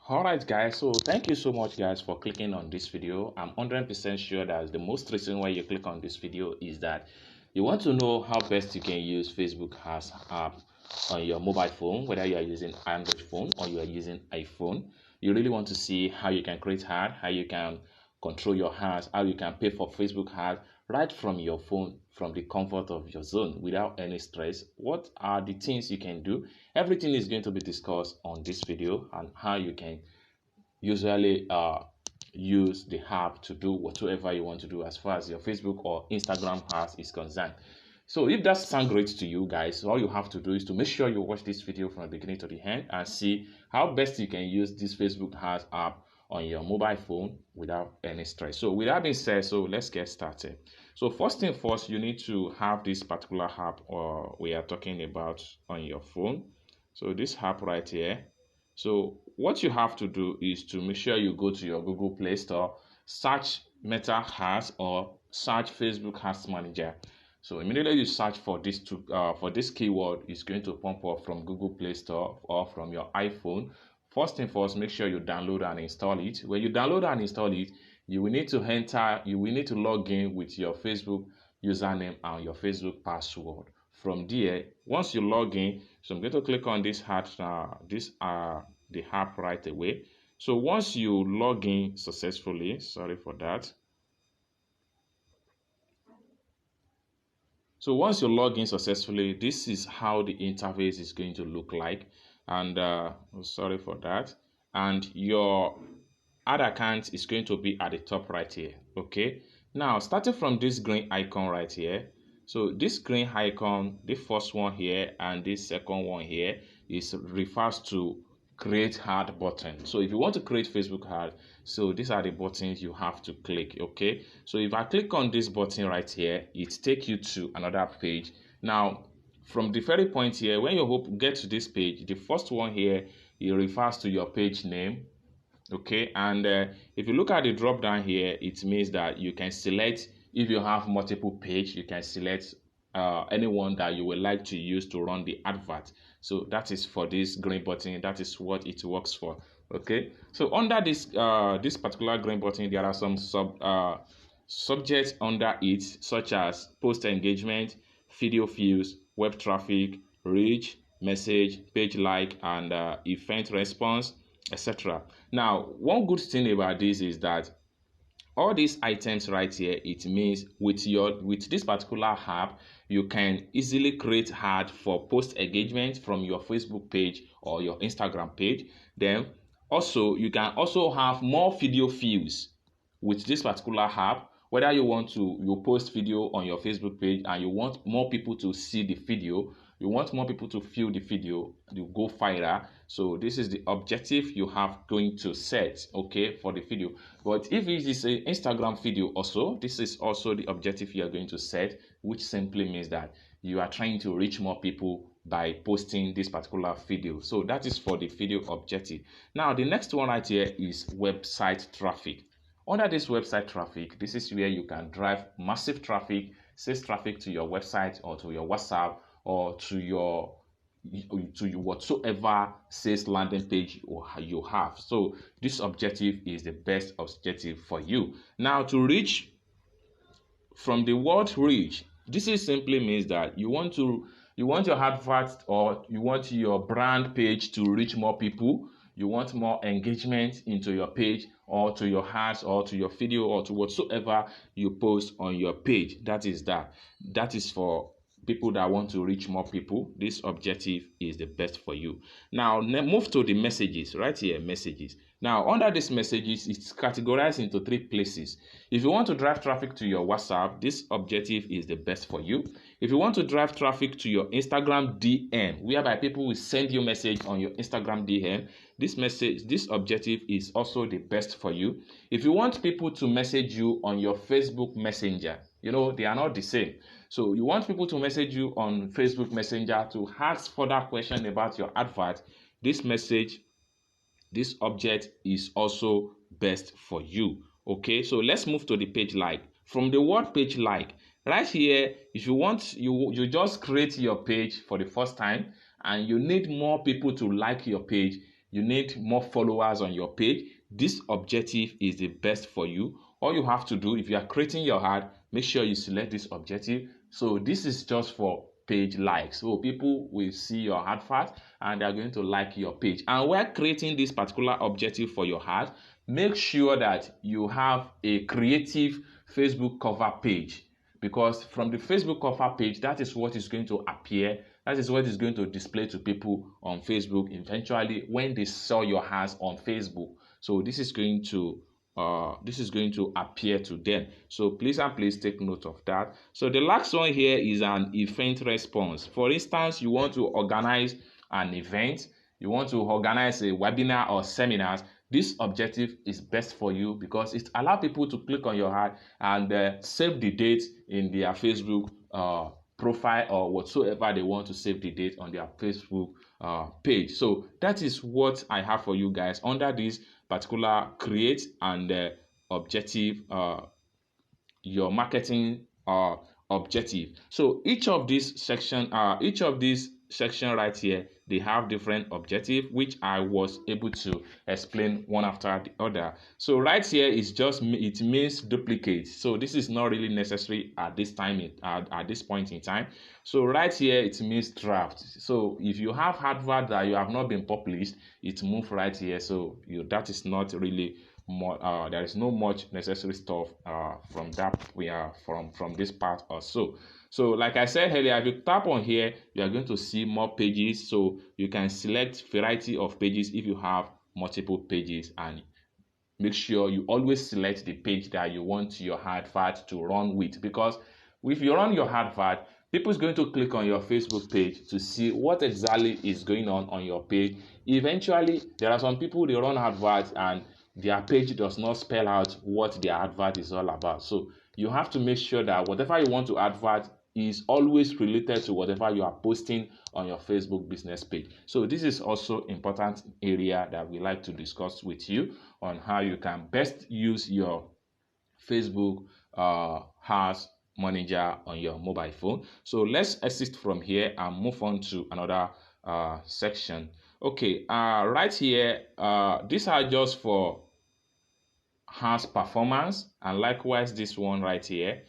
Alright guys, so thank you so much guys for clicking on this video. I'm 100% sure that the most reason why you click on this video is that you want to know how best you can use Facebook as app on your mobile phone, whether you are using Android phone or you are using iPhone. You really want to see how you can create ad, how you can control your ads, how you can pay for Facebook ads right from your phone, from the comfort of your zone without any stress. What are the things you can do? Everything is going to be discussed on this video, and how you can usually use the app to do whatever you want to do as far as your Facebook or Instagram ads is concerned. So if that sounds great to you guys, all you have to do is to make sure you watch this video from the beginning to the end and see how best you can use this Facebook ads app on your mobile phone without any stress. So with that being said, so let's get started. So first thing first, you need to have this particular app we are talking about on your phone. So this app right here. So what you have to do is to make sure you go to your Google Play Store, search Meta Ads or search Facebook Ads Manager. So immediately you search for this keyword, it's going to pump up from Google Play Store or from your iPhone. First thing first, make sure you download and install it. When you download and install it, you will need to log in with your Facebook username and your Facebook password. From there, once you log in, so I'm going to click on this the app right away. So once you log in successfully, sorry for that. So once you log in successfully, this is how the interface is going to look like. And sorry for that. And your ad account is going to be at the top right here. Okay. Now, starting from this green icon right here. So this green icon, the first one here and this second one here refers to create ad button. So if you want to create Facebook ad, so these are the buttons you have to click. Okay, so if I click on this button right here, it takes you to another page. Now from the very point here, when you get to this page, the first one here, it refers to your page name. Okay, and if you look at the drop down here, it means that you can select, if you have multiple page, you can select anyone that you would like to use to run the advert. So that is for this green button, that is what it works for. Okay, so under this particular green button, there are some subjects under it, such as post engagement, video views, web traffic, reach, message, page like, and event response, etc. Now, one good thing about this is that all these items right here, it means with this particular app, you can easily create ad for post engagement from your Facebook page or your Instagram page. Then also you can also have more video views with this particular app. Whether you post video on your Facebook page and you want more people to see the video, you want more people to view the video, you go viral. So this is the objective you have going to set, okay, for the video. But if it is an Instagram video also, this is also the objective you are going to set, which simply means that you are trying to reach more people by posting this particular video. So that is for the video objective. Now the next one right here is website traffic. Under this website traffic, this is where you can drive massive traffic, sales traffic to your website or to your WhatsApp or to your whatsoever sales landing page you have. So this objective is the best objective for you. Now to reach, from the word reach, this is simply means that you want your advert or you want your brand page to reach more people. You want more engagement into your page or to your ads or to your video or to whatsoever you post on your page. That is for people that want to reach more people. This objective is the best for you. Now move to the messages right here. Messages. Now under these messages, it's categorized into 3 places. If you want to drive traffic to your WhatsApp, this objective is the best for you. If you want to drive traffic to your Instagram DM, whereby people will send you message on your Instagram DM, this objective is also the best for you. If you want people to message you on your Facebook Messenger, they are not the same. So you want people to message you on Facebook Messenger to ask further questions about your advert, this object is also best for you. Okay, so let's move to the page like. From the word page like, right here, if you want, you just create your page for the first time and you need more people to like your page, you need more followers on your page, this objective is the best for you. All you have to do, if you are creating your ad, make sure you select this objective. So this is just for page likes. So people will see your advert and they're going to like your page. And while creating this particular objective for your ad, make sure that you have a creative Facebook cover page, because from the Facebook cover page, that is what is going to appear. That is what is going to display to people on Facebook eventually when they saw your ads on Facebook. So this is going to appear to them. So please take note of that. So the last one here is an event response. For instance, you want to organize an event, you want to organize a webinar or seminars. This objective is best for you because it allows people to click on your ad and save the date in their Facebook profile or whatsoever they want to save the date on their Facebook page. So that is what I have for you guys under this particular create and objective, your marketing objective. So each of these section right here, they have different objective, which I was able to explain one after the other. So right here is just, it means duplicate. So this is not really necessary at this time, at this point in time. So right here it means draft. So if you have advert that you have not been published, it move right here. So that is not really more, there is no much necessary stuff from that from this part or so. So like I said earlier, if you tap on here, you are going to see more pages. So you can select variety of pages if you have multiple pages, and make sure you always select the page that you want your advert to run with, because if you run your advert, people is going to click on your Facebook page to see what exactly is going on your page. Eventually, there are some people, they run adverts and their page does not spell out what their advert is all about. So you have to make sure that whatever you want to advert is always related to whatever you are posting on your Facebook business page. So this is also important area that we like to discuss with you on how you can best use your Facebook Ads Manager on your mobile phone. So let's exit from here and move on to another section. Okay, right here, these are just for ads performance, and likewise this one right here,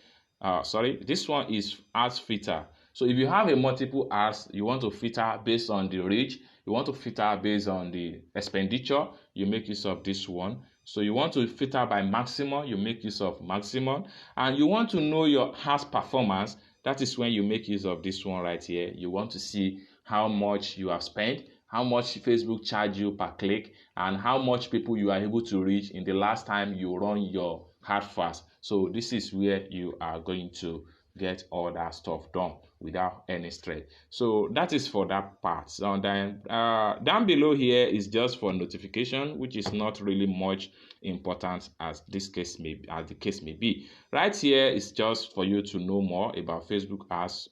this one is ads filter. So if you have a multiple ads, you want to filter based on the reach, you want to filter based on the expenditure, you make use of this one. So you want to filter by maximum, you make use of maximum, and you want to know your ads performance, that is when you make use of this one right here. You want to see how much you have spent, how much Facebook charge you per click, and how much people you are able to reach in the last time you run your advert. So this is where you are going to get all that stuff done without any stress. So that is for that part. So then down below here is just for notification, which is not really much important as the case may be. Right here is just for you to know more about Facebook Ads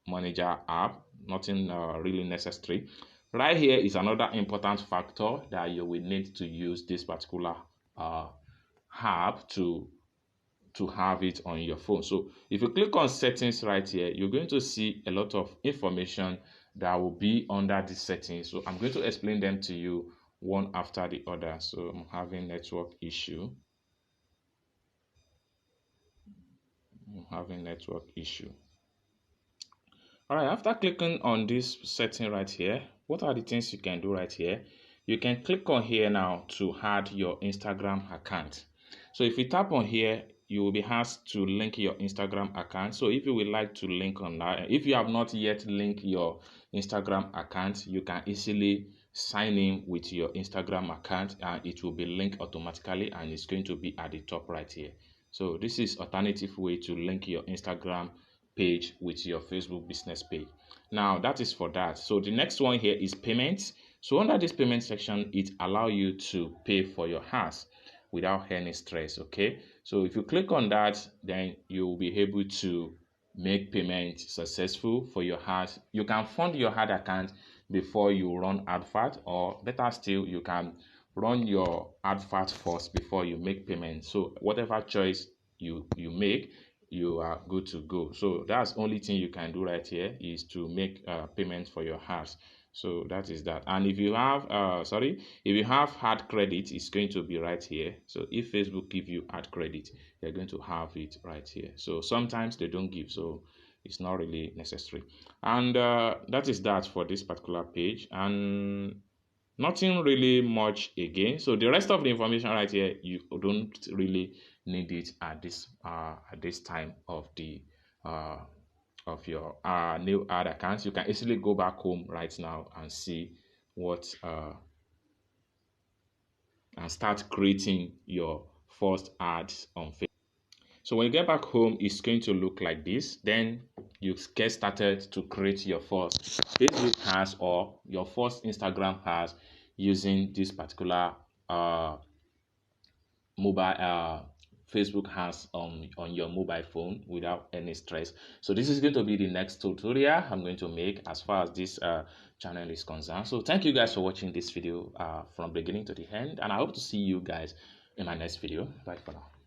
Manager app. Nothing really necessary. Right here is another important factor that you will need to use this particular app to have it on your phone. So if you click on settings right here, you're going to see a lot of information that will be under the settings. So I'm going to explain them to you one after the other. So I'm having network issue. All right, after clicking on this setting right here, what are the things you can do right here? You can click on here now to add your Instagram account. So if you tap on here, you will be asked to link your Instagram account. So if you would like to link on that, if you have not yet linked your Instagram account, you can easily sign in with your Instagram account and it will be linked automatically, and it's going to be at the top right here. So this is alternative way to link your Instagram page with your Facebook business page. Now that is for that. So the next one here is payments. So under this payment section, it allows you to pay for your ads without any stress. Okay, so if you click on that, then you will be able to make payment successful for your ads. You can fund your ad account before you run advert, or better still, you can run your advert first before you make payment. So whatever choice you make, you are good to go. So that's only thing you can do right here is to make payments for your ads So that is that. And if you have if you have hard credit, it's going to be right here. So if Facebook give you hard credit, you're going to have it right here. So sometimes they don't give, so it's not really necessary. And that is that for this particular page. And nothing really much again. So the rest of the information right here, you don't really need it at this time of the of your new ad accounts. You can easily go back home right now and see what and start creating your first ads on Facebook. So when you get back home, it's going to look like this. Then you get started to create your first Facebook ads or your first Instagram ads using this particular mobile Facebook ads on your mobile phone without any stress. So this is going to be the next tutorial I'm going to make as far as this channel is concerned. So thank you guys for watching this video from beginning to the end, and I hope to see you guys in my next video. Bye for now.